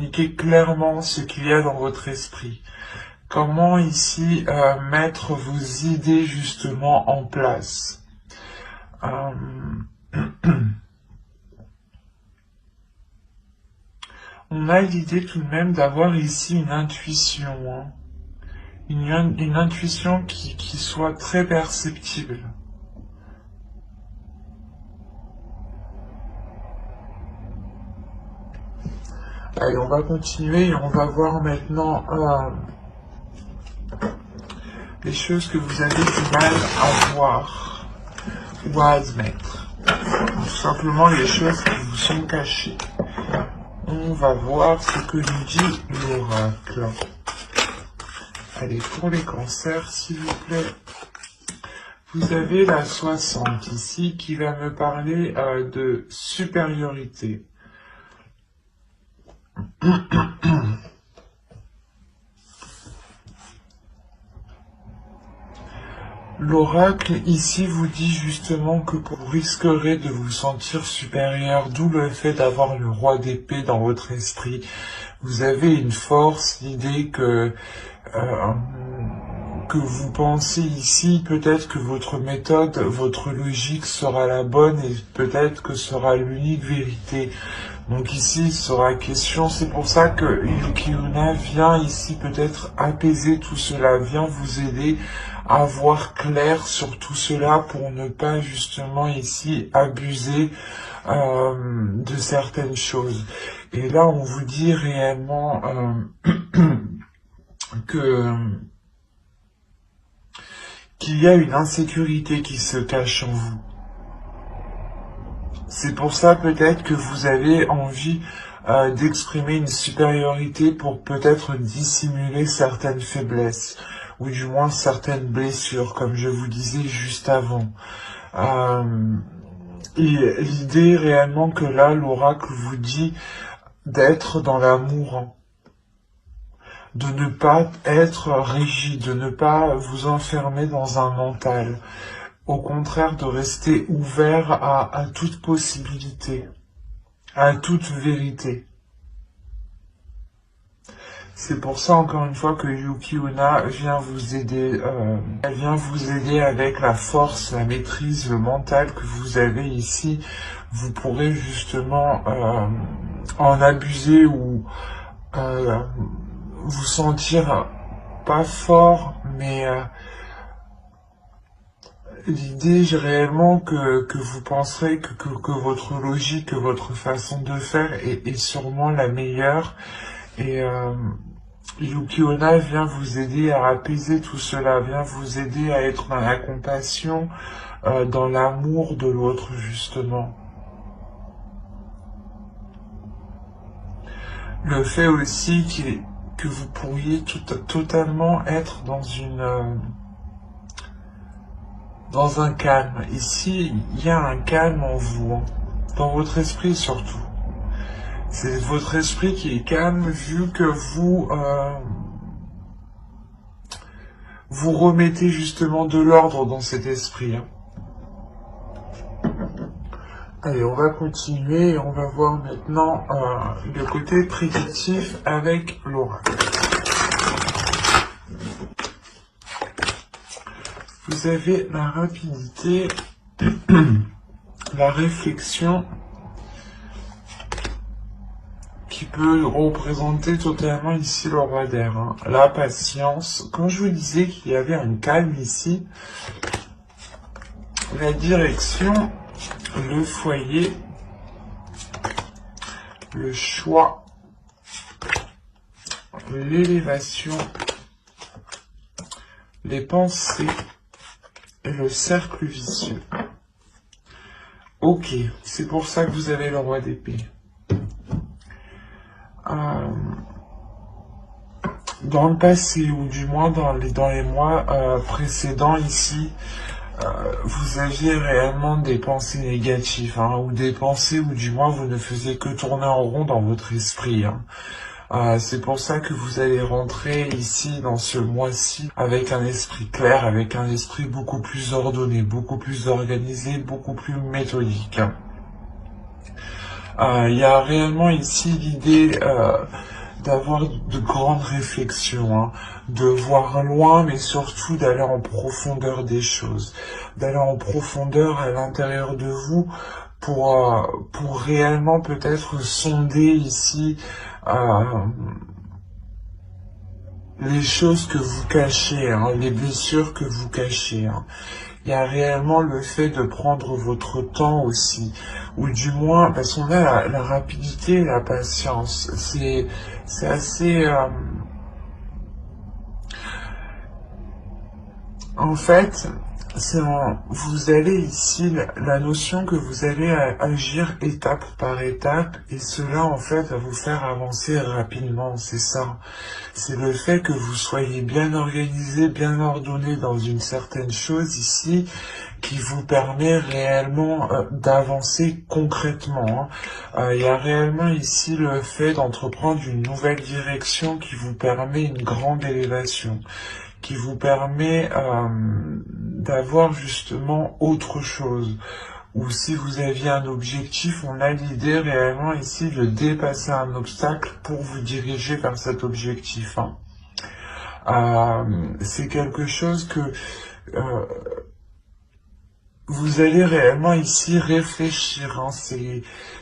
Communiquez clairement ce qu'il y a dans votre esprit. Comment ici mettre vos idées justement en place. On a l'idée tout de même d'avoir ici une intuition, hein. Une intuition qui soit très perceptible. Allez, on va continuer et on va voir maintenant les choses que vous avez du mal à voir ou à admettre. Tout simplement les choses qui vous sont cachées. On va voir ce que nous dit l'oracle. Allez, pour les cancers, s'il vous plaît. Vous avez la 60 ici qui va me parler de supériorité. L'oracle ici vous dit justement que vous risquerez de vous sentir supérieur, d'où le fait d'avoir le roi d'épée dans votre esprit. Vous avez une force, l'idée que vous pensez ici, peut-être que votre méthode, votre logique sera la bonne et peut-être que sera l'unique vérité. Donc ici, il sera question, c'est pour ça que Yuki-onna vient ici peut-être apaiser tout cela, vient vous aider à voir clair sur tout cela pour ne pas justement ici abuser de certaines choses. Et là, on vous dit réellement qu'il y a une insécurité qui se cache en vous. C'est pour ça peut-être que vous avez envie d'exprimer une supériorité pour peut-être dissimuler certaines faiblesses, ou du moins certaines blessures, comme je vous disais juste avant. Et l'idée réellement que là, l'oracle vous dit d'être dans l'amour, de ne pas être rigide, de ne pas vous enfermer dans un mental. Au contraire, de rester ouvert à toute possibilité, à toute vérité. C'est pour ça, encore une fois, que Yuki-onna vient vous aider. Elle vient vous aider avec la force, la maîtrise, le mental que vous avez ici. Vous pourrez justement en abuser ou vous sentir pas fort, mais l'idée réellement que vous penserez que votre logique, que votre façon de faire est sûrement la meilleure. Et Yuki-onna vient vous aider à apaiser tout cela, vient vous aider à être dans la compassion, dans l'amour de l'autre justement. Le fait aussi que vous pourriez totalement être dans un calme. Ici, il y a un calme en vous, hein, dans votre esprit surtout. C'est votre esprit qui est calme vu que vous remettez justement de l'ordre dans cet esprit. Hein. Allez, on va continuer et on va voir maintenant le côté prédictif avec l'oracle. Vous avez la rapidité, la réflexion, qui peut représenter totalement ici le roi d'air. Hein. La patience. Quand je vous disais qu'il y avait un calme ici, la direction, le foyer, le choix, l'élévation, les pensées et le cercle vicieux. Ok, c'est pour ça que vous avez le roi d'épée. Dans le passé, ou du moins dans les mois précédents ici, vous aviez réellement des pensées négatives, hein, ou des pensées où du moins vous ne faisiez que tourner en rond dans votre esprit. Hein. C'est pour ça que vous allez rentrer ici dans ce mois-ci avec un esprit clair, avec un esprit beaucoup plus ordonné, beaucoup plus organisé, beaucoup plus méthodique. Hein. Il y a réellement ici l'idée d'avoir de grandes réflexions, hein, de voir loin, mais surtout d'aller en profondeur des choses, d'aller en profondeur à l'intérieur de vous pour réellement peut-être sonder ici les choses que vous cachez, hein, les blessures que vous cachez. Hein. Il y a réellement le fait de prendre votre temps aussi, ou du moins, parce qu'on a la rapidité et la patience. C'est assez... en fait, vous allez ici, la notion que vous allez agir étape par étape, et cela en fait va vous faire avancer rapidement, c'est ça. C'est le fait que vous soyez bien organisé, bien ordonné dans une certaine chose ici, qui vous permet réellement d'avancer concrètement. Hein. Il y a réellement ici le fait d'entreprendre une nouvelle direction qui vous permet une grande élévation, qui vous permet d'avoir justement autre chose. Ou si vous aviez un objectif, on a l'idée réellement ici de dépasser un obstacle pour vous diriger vers cet objectif. Hein. C'est quelque chose que vous allez réellement ici réfléchir. Hein.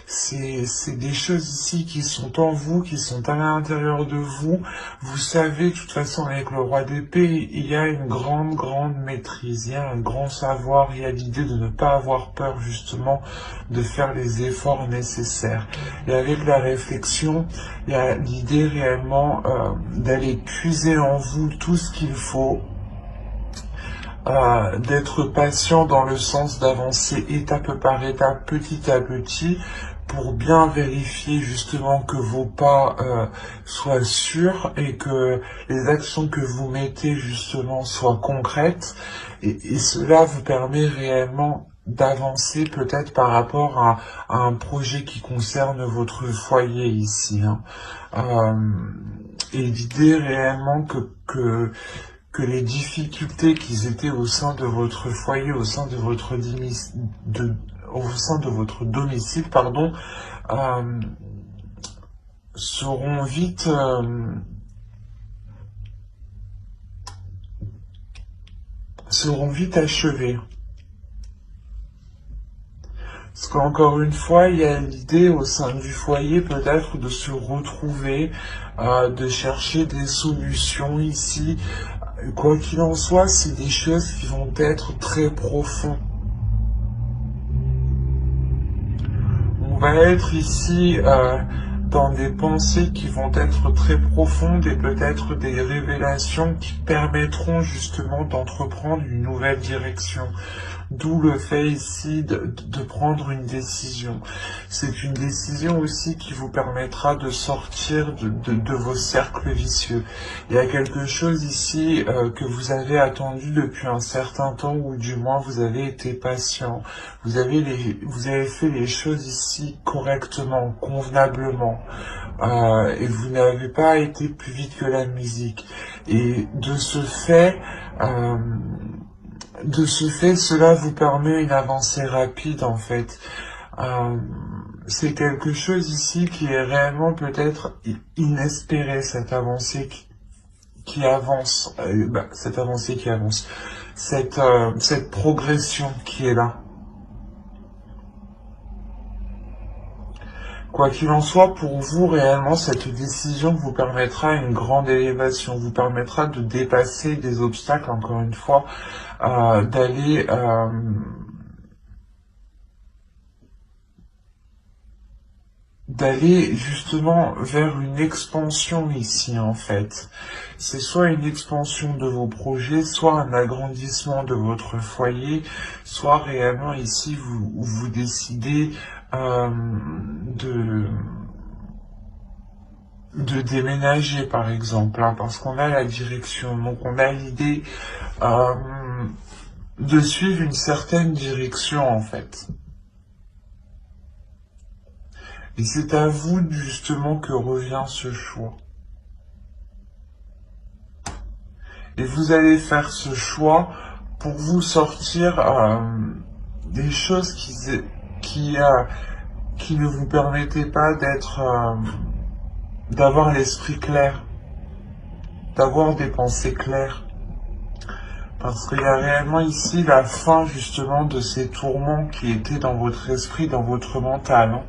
C'est des choses ici qui sont en vous, qui sont à l'intérieur de vous. Vous savez, de toute façon, avec le roi d'épée, il y a une grande maîtrise, il y a un grand savoir, il y a l'idée de ne pas avoir peur, justement, de faire les efforts nécessaires. Et avec la réflexion, il y a l'idée réellement d'aller puiser en vous tout ce qu'il faut, d'être patient dans le sens d'avancer étape par étape, petit à petit, pour bien vérifier justement que vos pas soient sûrs et que les actions que vous mettez justement soient concrètes. Et cela vous permet réellement d'avancer peut-être par rapport à un projet qui concerne votre foyer ici. Hein. Et l'idée réellement que les difficultés qui étaient au sein de votre foyer, au sein de votre domicile, pardon, seront vite achevées. Parce qu'encore une fois, il y a l'idée au sein du foyer peut-être de se retrouver, de chercher des solutions ici. Quoi qu'il en soit, c'est des choses qui vont être très profondes. On va être ici dans des pensées qui vont être très profondes et peut-être des révélations qui permettront justement d'entreprendre une nouvelle direction. D'où le fait ici de prendre une décision. C'est une décision aussi qui vous permettra de sortir de vos cercles vicieux. Il y a quelque chose ici que vous avez attendu depuis un certain temps, ou du moins vous avez été patient. Vous avez fait les choses ici correctement, convenablement. Et vous n'avez pas été plus vite que la musique. Et de ce fait, cela vous permet une avancée rapide en fait. C'est quelque chose ici qui est réellement peut-être inespéré, cette avancée qui avance, cette progression qui est là. Quoi qu'il en soit, pour vous, réellement, cette décision vous permettra une grande élévation, vous permettra de dépasser des obstacles, encore une fois, d'aller justement vers une expansion ici, en fait. C'est soit une expansion de vos projets, soit un agrandissement de votre foyer, soit réellement ici, vous décidez de déménager par exemple, hein, parce qu'on a la direction, donc on a l'idée de suivre une certaine direction en fait. Et c'est à vous justement que revient ce choix. Et vous allez faire ce choix pour vous sortir des choses qui qui ne vous permettait pas d'avoir l'esprit clair, d'avoir des pensées claires. Parce qu'il y a réellement ici la fin justement de ces tourments qui étaient dans votre esprit, dans votre mental, hein.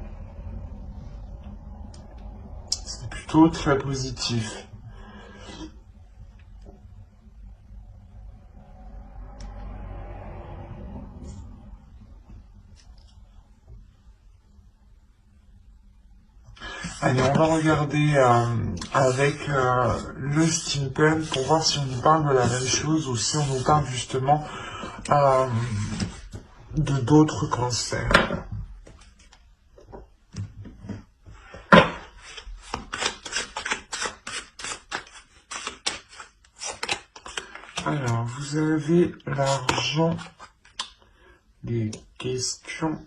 C'est plutôt très positif. Allez, on va regarder avec le steampunk pour voir si on nous parle de la même chose ou si on nous parle justement de d'autres cancers. Alors, vous avez l'argent, les questions.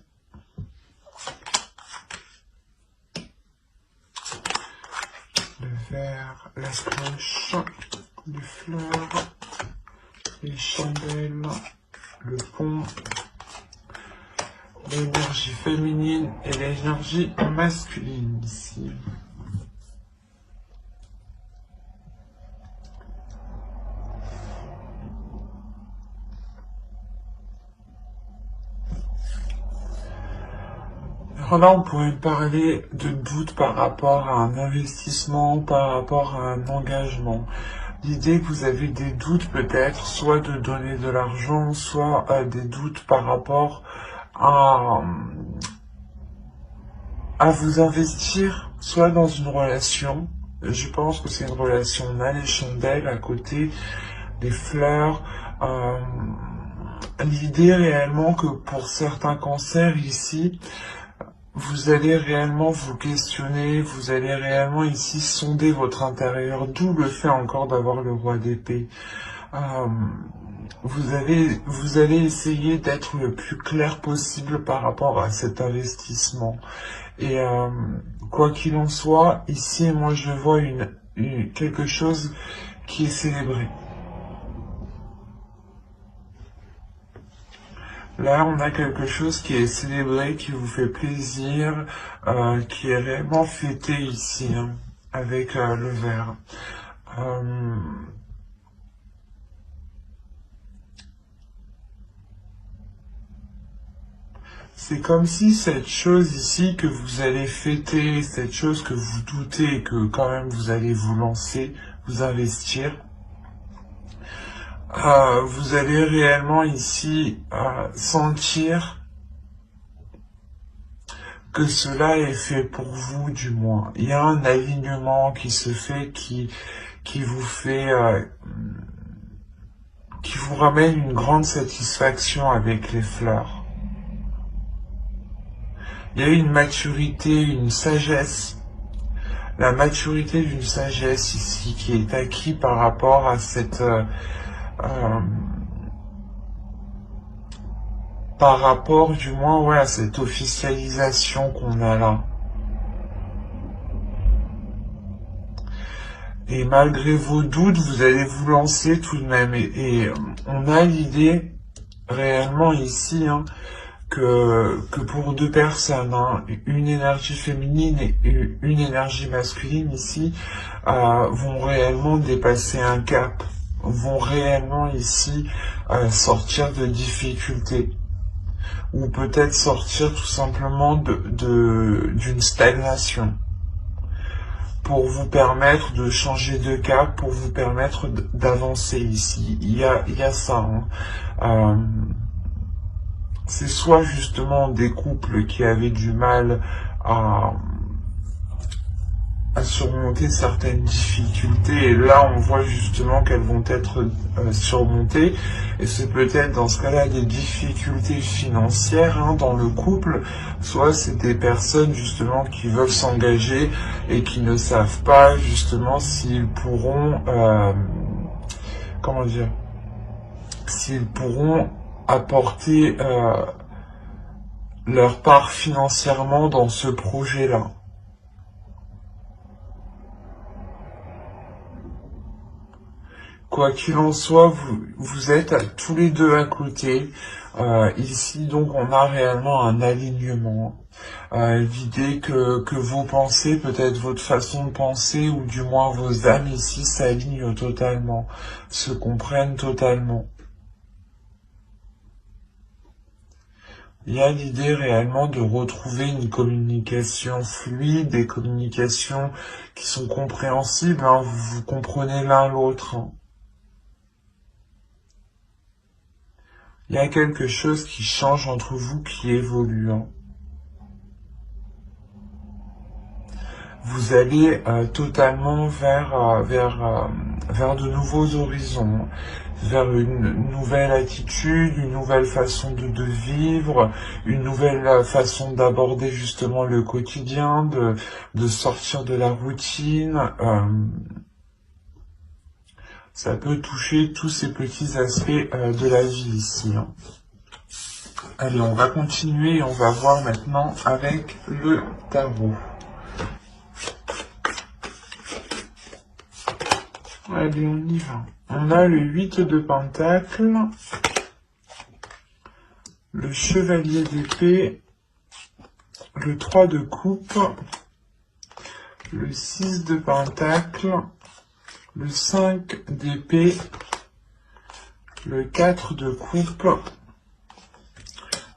Le verre, la cloche, les fleurs, les chandelles, le pont, l'énergie féminine et l'énergie masculine ici. Alors là, on pourrait parler de doute par rapport à un investissement, par rapport à un engagement. L'idée que vous avez des doutes peut-être, soit de donner de l'argent, soit des doutes par rapport à vous investir, soit dans une relation. Je pense que c'est une relation, on a les chandelles à côté, des fleurs. L'idée réellement que pour certains cancers ici, vous allez réellement vous questionner, vous allez réellement ici sonder votre intérieur, d'où le fait encore d'avoir le roi d'épée. Vous allez essayer d'être le plus clair possible par rapport à cet investissement. Et quoi qu'il en soit, ici, moi je vois quelque chose qui est célébré. Là, on a quelque chose qui est célébré, qui vous fait plaisir, qui est réellement fêté ici, hein, avec le verre. C'est comme si cette chose ici que vous allez fêter, cette chose que vous doutez et que quand même vous allez vous lancer, vous investir, vous allez réellement ici sentir que cela est fait pour vous du moins. Il y a un alignement qui se fait qui vous fait qui vous ramène une grande satisfaction avec les fleurs. Il y a une maturité, une sagesse. La maturité d'une sagesse ici qui est acquis par rapport à cette par rapport du moins ouais, à cette officialisation qu'on a là. Et malgré vos doutes, vous allez vous lancer tout de même. Et on a l'idée réellement ici hein, que pour deux personnes, hein, une énergie féminine et une énergie masculine ici, vont réellement dépasser un cap, vont réellement ici sortir de difficultés. Ou peut-être sortir tout simplement d'une stagnation pour vous permettre de changer de cap, pour vous permettre d'avancer ici. Il y a ça. Hein. C'est soit justement des couples qui avaient du mal à surmonter certaines difficultés et là on voit justement qu'elles vont être surmontées et c'est peut-être dans ce cas-là des difficultés financières hein, dans le couple, soit c'est des personnes justement qui veulent s'engager et qui ne savent pas justement s'ils pourront comment dire, s'ils pourront apporter leur part financièrement dans ce projet-là. Quoi qu'il en soit, vous êtes tous les deux à côté. Ici, donc, on a réellement un alignement. L'idée que vos pensées, peut-être votre façon de penser, ou du moins vos âmes ici s'alignent totalement, se comprennent totalement. Il y a l'idée réellement de retrouver une communication fluide, des communications qui sont compréhensibles, hein, vous comprenez l'un l'autre. Hein. Il y a quelque chose qui change entre vous, qui évolue. Hein. Vous allez totalement vers de nouveaux horizons, vers une nouvelle attitude, une nouvelle façon de vivre, une nouvelle façon d'aborder justement le quotidien, de sortir de la routine. Ça peut toucher tous ces petits aspects de la vie ici. Hein. Allez, on va continuer et on va voir maintenant avec le tarot. Allez, on y va. On a le 8 de Pentacles, le Chevalier d'épée, le 3 de coupe, le 6 de Pentacles, le 5 d'épée, le 4 de coupe,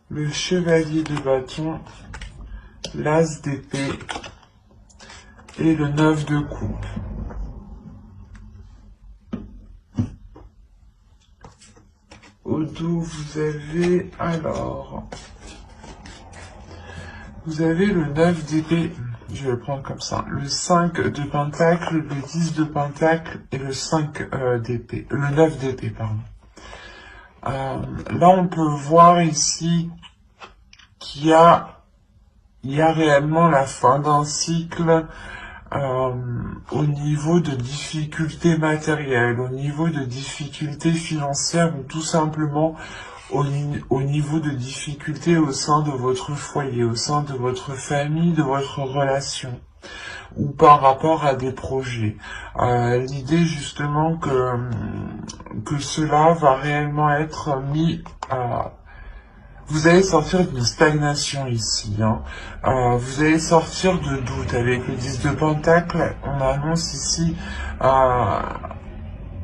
le Chevalier de bâton, l'As d'épée et le 9 de coupe. Au dos, vous avez, alors, vous avez le 9 d'épée, je vais le prendre comme ça, le 5 de pentacle, le 10 de pentacle et le 5 d'épée, le 9 d'épée, pardon. Là, on peut voir ici qu'il y a réellement la fin d'un cycle au niveau de difficultés matérielles, au niveau de difficultés financières ou tout simplement au niveau de difficultés au sein de votre foyer, au sein de votre famille, de votre relation ou par rapport à des projets. L'idée justement que cela va réellement être mis à... Vous allez sortir d'une stagnation ici. Hein. Vous allez sortir de doute. Avec le 10 de Pentacle, on annonce ici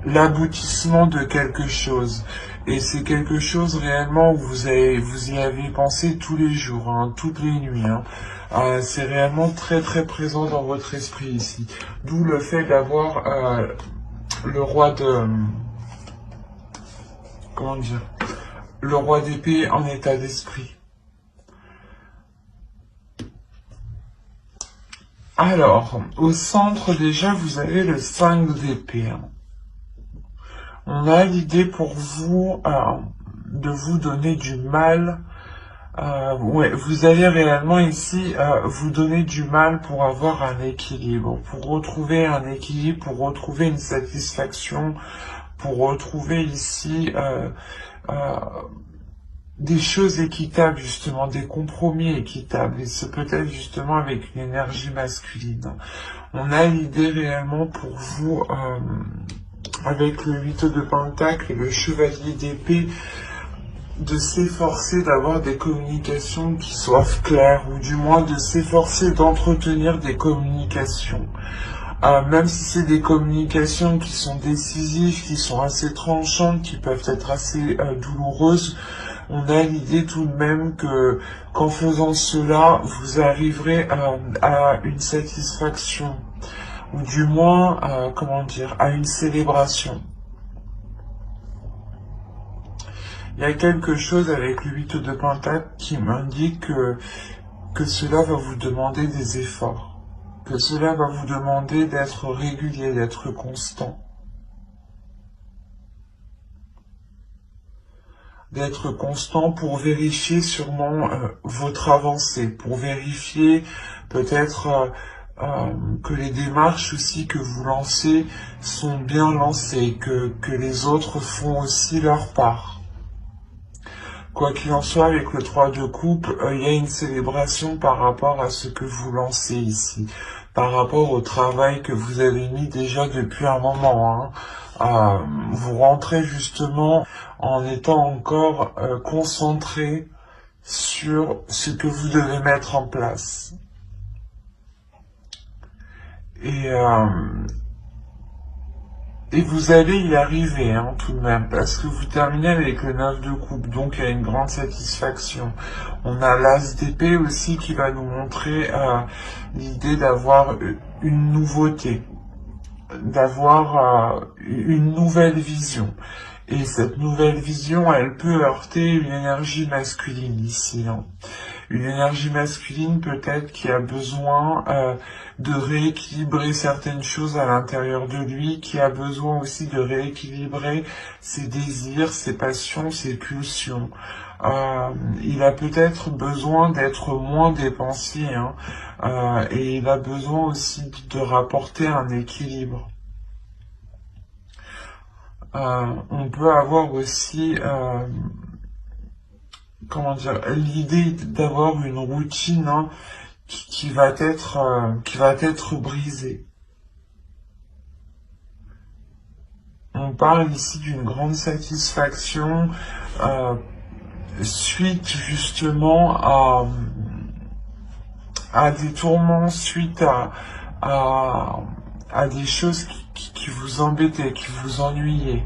l'aboutissement de quelque chose. Et c'est quelque chose réellement où vous y avez pensé tous les jours, hein, toutes les nuits. Hein. C'est réellement très très présent dans votre esprit ici. D'où le fait d'avoir le roi de... Comment dire ? Le roi d'épée en état d'esprit. Alors, au centre déjà, vous avez le 5 d'épée. Hein. On a l'idée pour vous de vous donner du mal. Ouais, vous allez réellement ici vous donner du mal pour avoir un équilibre, pour retrouver un équilibre, pour retrouver une satisfaction, pour retrouver ici des choses équitables, justement, des compromis équitables, et ce peut-être justement avec une énergie masculine. On a l'idée réellement pour vous, avec le 8 de Pentacle et le Chevalier d'épée, de s'efforcer d'avoir des communications qui soient claires, ou du moins de s'efforcer d'entretenir des communications. Même si c'est des communications qui sont décisives, qui sont assez tranchantes, qui peuvent être assez douloureuses, on a l'idée tout de même qu'en faisant cela, vous arriverez à une satisfaction, ou du moins, comment dire, à une célébration. Il y a quelque chose avec le 8 de Pentacle qui m'indique que cela va vous demander des efforts, que cela va vous demander d'être régulier, d'être constant. D'être constant pour vérifier sûrement votre avancée, pour vérifier peut-être que les démarches aussi que vous lancez sont bien lancées, que les autres font aussi leur part. Quoi qu'il en soit, avec le 3 de coupe, il y a une célébration par rapport à ce que vous lancez ici. par rapport au travail que vous avez mis déjà depuis un moment, hein. Vous rentrez justement en étant encore concentré sur ce que vous devez mettre en place. Et vous allez y arriver, hein, tout de même, parce que vous terminez avec le 9 de coupe, donc il y a une grande satisfaction. On a l'As d'épée aussi qui va nous montrer l'idée d'avoir une nouveauté, d'avoir une nouvelle vision. Et cette nouvelle vision, elle peut heurter une énergie masculine ici, hein. Une énergie masculine peut-être qui a besoin de rééquilibrer certaines choses à l'intérieur de lui, qui a besoin aussi de rééquilibrer ses désirs, ses passions, ses pulsions. Il a peut-être besoin d'être moins dépensier, hein, et il a besoin aussi de rapporter un équilibre. On peut avoir aussi comment dire, l'idée d'avoir une routine, hein, qui va être brisée. On parle ici d'une grande satisfaction suite justement à des tourments, suite à des choses qui vous embêtaient, qui vous ennuyaient.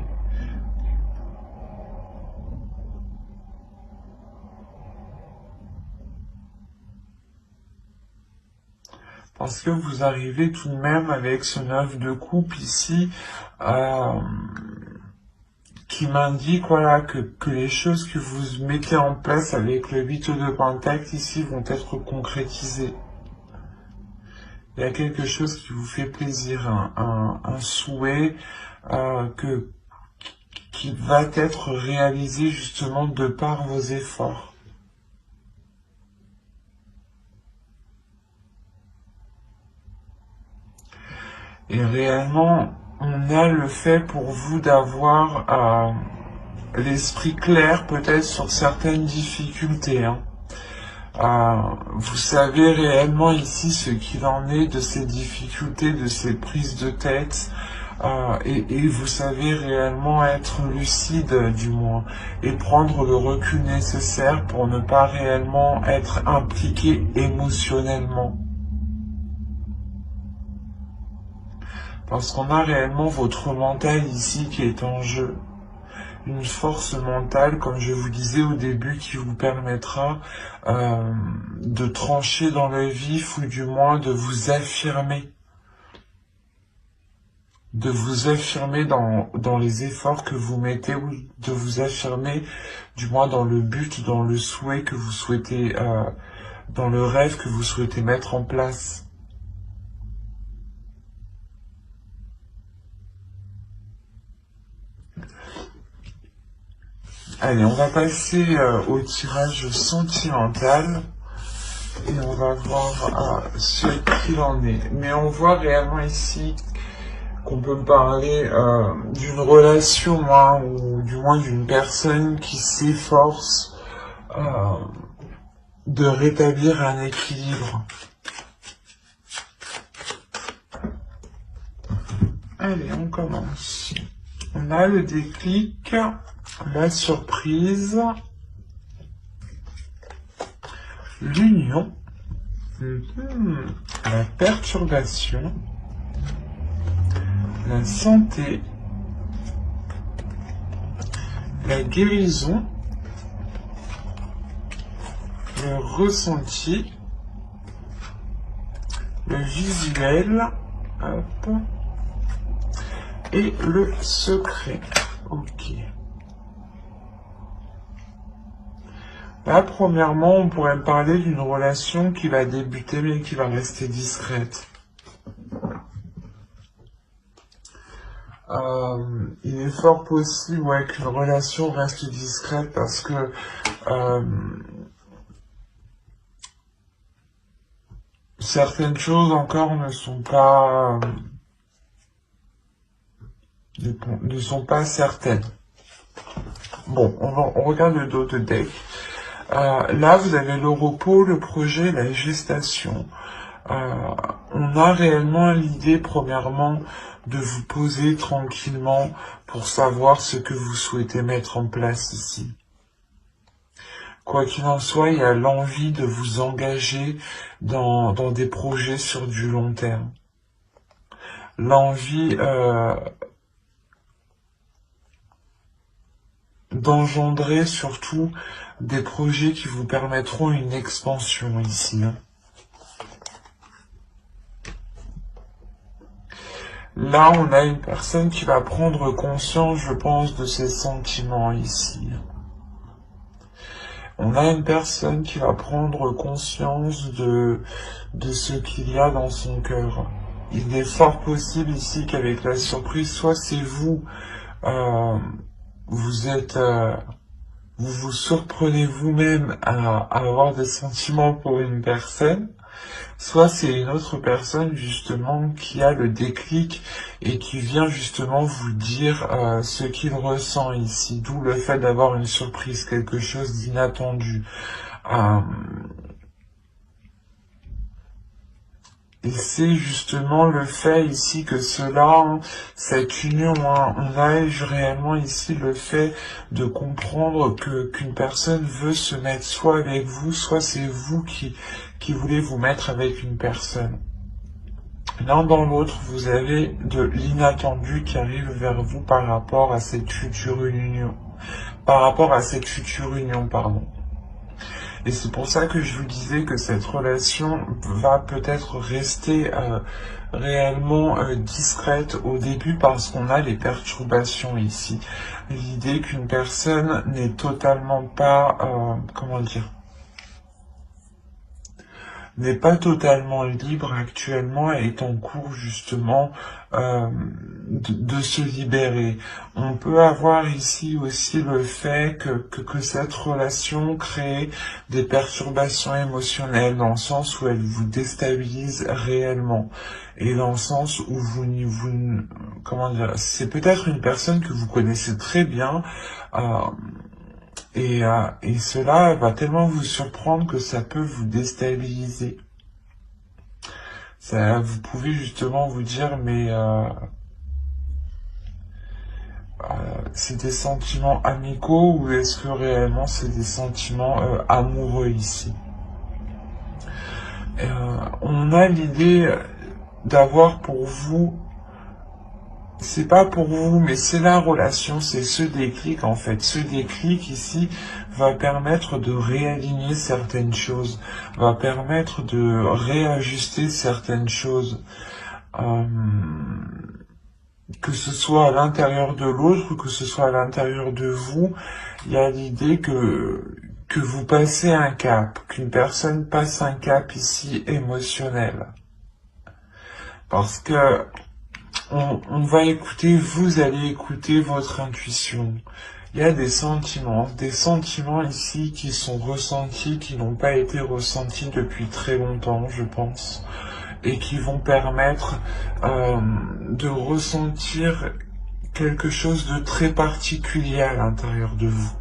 Parce que vous arrivez tout de même avec ce 9 de coupe ici, qui m'indique voilà, que les choses que vous mettez en place avec le 8 de pentacle ici vont être concrétisées. Il y a quelque chose qui vous fait plaisir, un souhait qui va être réalisé justement de par vos efforts. Et réellement, on a le fait pour vous d'avoir l'esprit clair peut-être sur certaines difficultés, hein. Vous savez réellement ici ce qu'il en est de ces difficultés, de ces prises de tête, et vous savez réellement être lucide du moins, et prendre le recul nécessaire pour ne pas réellement être impliqué émotionnellement. Parce qu'on a réellement votre mental ici qui est en jeu. Une force mentale, comme je vous disais au début, qui vous permettra de trancher dans le vif ou du moins de vous affirmer. De vous affirmer dans les efforts que vous mettez, ou de vous affirmer du moins dans le but, dans le souhait que vous souhaitez, dans le rêve que vous souhaitez mettre en place. Allez, on va passer au tirage sentimental et on va voir ce qu'il en est. Mais on voit réellement ici qu'on peut parler d'une relation, hein, ou du moins d'une personne qui s'efforce de rétablir un équilibre. Allez, on commence. On a le déclic. La surprise, l'union, la perturbation, la santé, la guérison, le ressenti, le visuel, hop, et le secret. Ok. Là, premièrement, on pourrait parler d'une relation qui va débuter mais qui va rester discrète. Il est fort possible, ouais, qu'une relation reste discrète parce que certaines choses encore ne sont pas certaines. Bon, on regarde le dos de deck. Là, vous avez le repos, le projet, la gestation. On a réellement l'idée, premièrement, de vous poser tranquillement pour savoir ce que vous souhaitez mettre en place ici. Quoi qu'il en soit, il y a l'envie de vous engager dans des projets sur du long terme. L'envie d'engendrer surtout des projets qui vous permettront une expansion ici. Là, on a une personne qui va prendre conscience, je pense, de ses sentiments ici. On a une personne qui va prendre conscience de ce qu'il y a dans son cœur. Il est fort possible ici qu'avec la surprise, soit c'est vous, vous vous surprenez vous-même à avoir des sentiments pour une personne, soit c'est une autre personne justement qui a le déclic et qui vient justement vous dire ce qu'il ressent ici, d'où le fait d'avoir une surprise, quelque chose d'inattendu. Et c'est justement le fait ici que cela, cette union, on a réellement ici le fait de comprendre qu'une personne veut se mettre soit avec vous, soit c'est vous qui voulez vous mettre avec une personne. L'un dans l'autre, vous avez de l'inattendu qui arrive vers vous par rapport à cette future union. Pardon. Et c'est pour ça que je vous disais que cette relation va peut-être rester réellement discrète au début parce qu'on a les perturbations ici. L'idée qu'une personne n'est totalement pas, n'est pas totalement libre actuellement et est en cours justement de se libérer. On peut avoir ici aussi le fait que cette relation crée des perturbations émotionnelles dans le sens où elle vous déstabilise réellement et dans le sens où c'est peut-être une personne que vous connaissez très bien et cela va tellement vous surprendre que ça peut vous déstabiliser. Vous pouvez justement vous dire, mais c'est des sentiments amicaux ou est-ce que réellement c'est des sentiments amoureux ici? On a l'idée d'avoir pour vous, c'est pas pour vous, mais c'est la relation, c'est ce déclic en fait. Ce déclic ici va permettre de réaligner certaines choses, va permettre de réajuster certaines choses. Que ce soit à l'intérieur de l'autre ou que ce soit à l'intérieur de vous, il y a l'idée que vous passez un cap, qu'une personne passe un cap ici émotionnel. Parce que on va écouter, vous allez écouter votre intuition. Il y a des sentiments ici qui sont ressentis, qui n'ont pas été ressentis depuis très longtemps, je pense, et qui vont permettre de ressentir quelque chose de très particulier à l'intérieur de vous.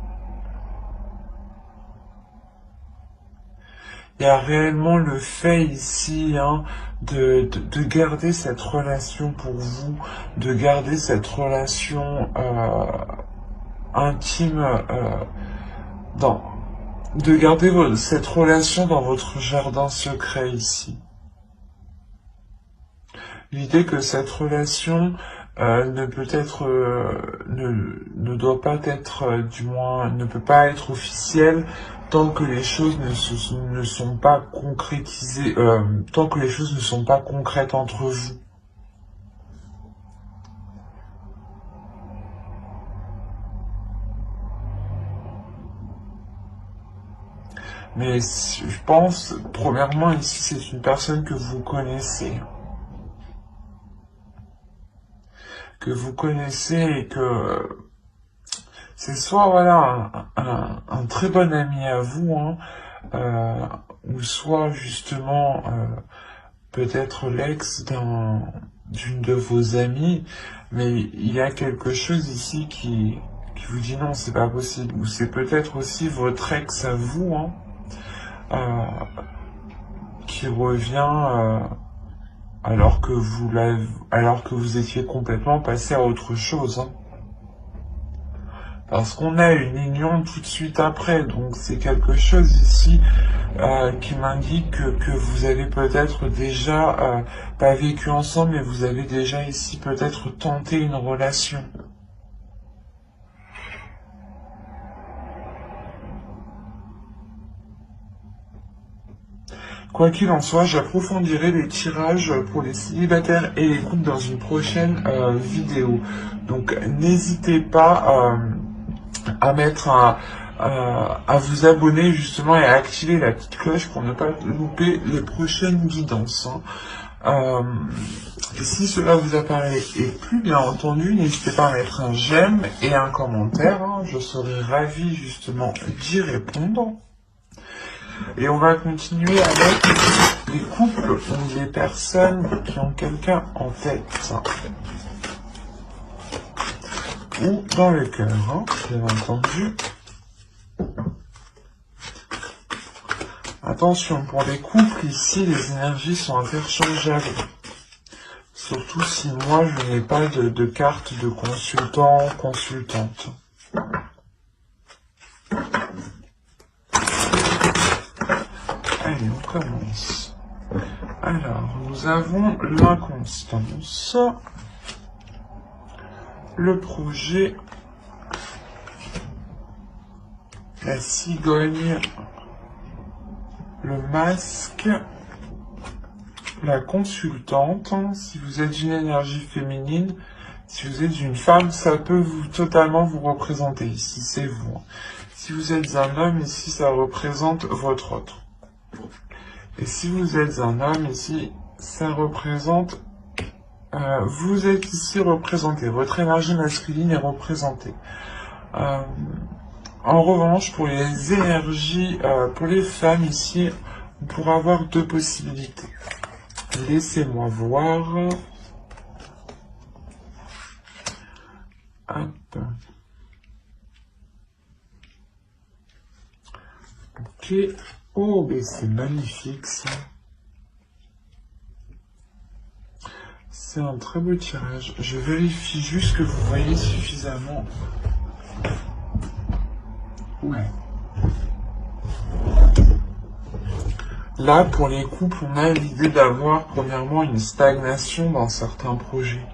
Il y a réellement le fait ici de garder cette relation pour vous, de garder cette relation intime, de garder cette relation dans votre jardin secret ici. L'idée que cette relation ne doit pas être, du moins, ne peut pas être officielle tant que les choses ne sont pas concrétisées, tant que les choses ne sont pas concrètes entre vous. Mais je pense, premièrement, ici, c'est une personne que vous connaissez. Et que c'est soit voilà un très bon ami à vous, ou soit justement peut-être l'ex d'une de vos amies, mais il y a quelque chose ici qui vous dit non, c'est pas possible, ou c'est peut-être aussi votre ex à vous, qui revient alors que vous étiez complètement passé à autre chose. Hein. Parce qu'on a une union tout de suite après, donc c'est quelque chose ici qui m'indique que vous avez peut-être déjà pas vécu ensemble, mais vous avez déjà ici peut-être tenté une relation. Quoi qu'il en soit, j'approfondirai les tirages pour les célibataires et les couples dans une prochaine vidéo. Donc n'hésitez pas à vous abonner justement et à activer la petite cloche pour ne pas louper les prochaines guidances. Si cela vous apparaît et plus bien entendu, n'hésitez pas à mettre un j'aime et un commentaire. Hein, je serai ravi justement d'y répondre. Et on va continuer avec les couples ou les personnes qui ont quelqu'un en tête. Ou dans le cœur, hein, bien entendu. Attention, pour les couples, ici, les énergies sont interchangeables. Surtout si moi, je n'ai pas de carte de consultant, consultante. Allez, on commence. Alors, nous avons l'inconstance, le projet, la cigogne, le masque, la consultante. Si vous êtes une énergie féminine, si vous êtes une femme, ça peut totalement vous représenter. Ici, c'est vous. Si vous êtes un homme, ici, ça représente votre autre. Et si vous êtes un homme, ici, ça représente... vous êtes ici représenté. Votre énergie masculine est représentée. En revanche, pour les énergies, pour les femmes ici, on pourra avoir deux possibilités. Laissez-moi voir. Hop. Ok. Oh, mais c'est magnifique ça. C'est un très beau tirage. Je vérifie juste que vous voyez suffisamment. Ouais. Là, pour les couples, on a l'idée d'avoir premièrement une stagnation dans certains projets.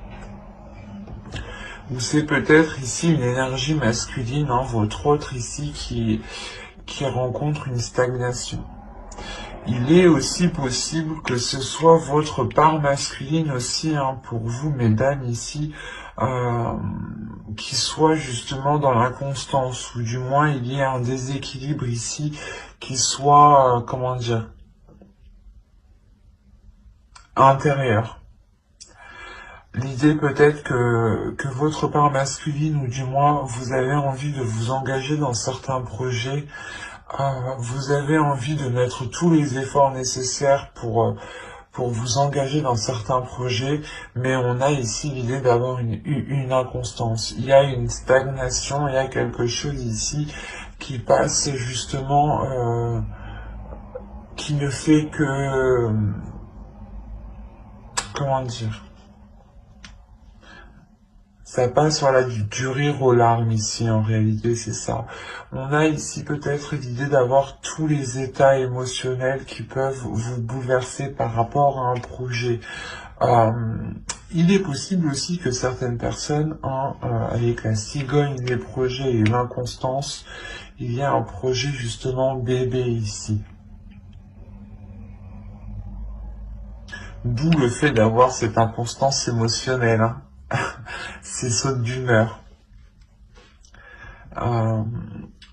Ou c'est peut-être ici une énergie masculine, hein, votre autre ici qui rencontre une stagnation. Il est aussi possible que ce soit votre part masculine aussi, hein, pour vous, mesdames, ici, qui soit justement dans l'inconstance, ou du moins il y ait un déséquilibre ici, qui soit, comment dire, intérieur. L'idée peut-être que votre part masculine, ou du moins vous avez envie de vous engager dans certains projets, vous avez envie de mettre tous les efforts nécessaires pour vous engager dans certains projets, mais on a ici l'idée d'avoir une inconstance. Il y a une stagnation, il y a quelque chose ici qui passe justement, qui ne fait que... comment dire, ça passe, voilà, du rire aux larmes ici, en réalité, c'est ça. On a ici peut-être l'idée d'avoir tous les états émotionnels qui peuvent vous bouleverser par rapport à un projet. Il est possible aussi que certaines personnes, avec la cigogne, les projets et l'inconstance, il y a un projet justement bébé ici. D'où le fait d'avoir cette inconstance émotionnelle, hein. Ces sautes d'humeur.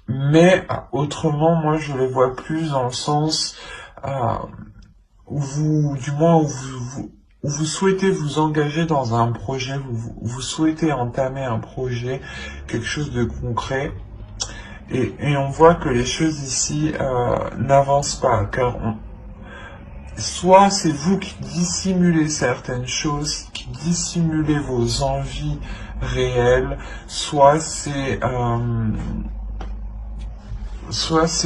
Mais autrement, moi je le vois plus dans le sens où vous souhaitez vous engager dans un projet, vous souhaitez entamer un projet, quelque chose de concret, et on voit que les choses ici n'avancent pas, car soit c'est vous qui dissimulez certaines choses, qui dissimulez vos envies réelles, soit c'est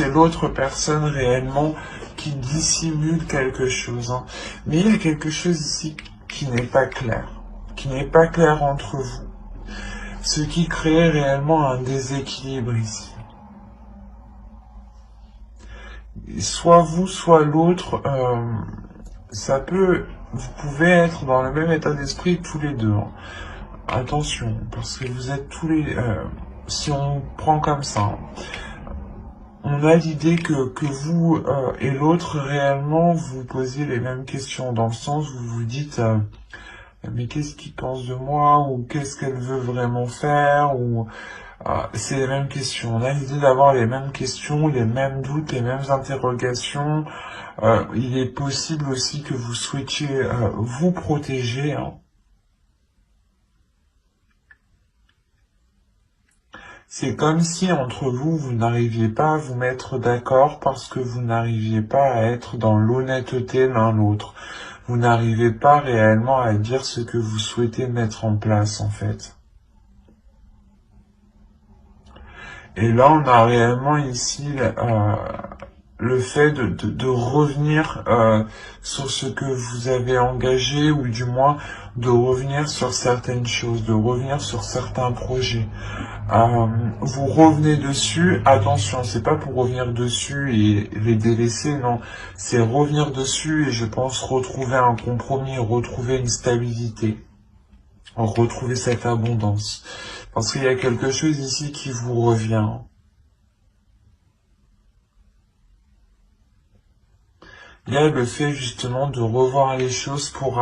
l'autre personne réellement qui dissimule quelque chose. Hein. Mais il y a quelque chose ici qui n'est pas clair. Qui n'est pas clair entre vous. Ce qui crée réellement un déséquilibre ici. Soit vous, soit l'autre, vous pouvez être dans le même état d'esprit tous les deux. Hein. Attention, parce que vous êtes tous les... si on prend comme ça, hein, on a l'idée que vous et l'autre, réellement, vous posez les mêmes questions, dans le sens où vous vous dites... mais qu'est-ce qu'il pense de moi, ou qu'est-ce qu'elle veut vraiment faire, ou c'est les mêmes questions. On a l'idée d'avoir les mêmes questions, les mêmes doutes, les mêmes interrogations. Il est possible aussi que vous souhaitiez vous protéger. Hein. C'est comme si entre vous, vous n'arriviez pas à vous mettre d'accord parce que vous n'arriviez pas à être dans l'honnêteté l'un l'autre. Vous n'arrivez pas réellement à dire ce que vous souhaitez mettre en place, en fait. Et là, on a réellement ici le fait de revenir sur ce que vous avez engagé, ou du moins de revenir sur certaines choses, de revenir sur certains projets. Vous revenez dessus, attention, c'est pas pour revenir dessus et les délaisser, non, c'est revenir dessus et je pense retrouver un compromis, retrouver une stabilité, retrouver cette abondance. Parce qu'il y a quelque chose ici qui vous revient. Il y a le fait justement de revoir les choses pour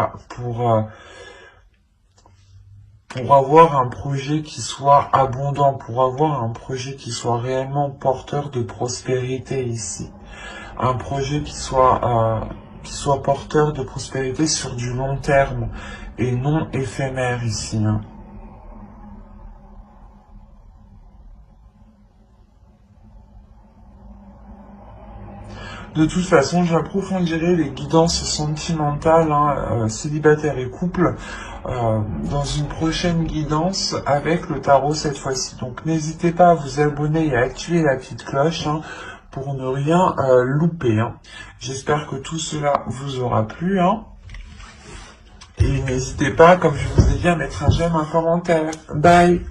avoir un projet qui soit abondant, pour avoir un projet qui soit réellement porteur de prospérité ici. Un projet qui soit porteur de prospérité sur du long terme et non éphémère ici. Hein. De toute façon, j'approfondirai les guidances sentimentales, célibataires et couples, dans une prochaine guidance avec le tarot cette fois-ci. Donc n'hésitez pas à vous abonner et à activer la petite cloche hein, pour ne rien louper. Hein. J'espère que tout cela vous aura plu. Hein. Et n'hésitez pas, comme je vous ai dit, à mettre un j'aime, un commentaire. Bye!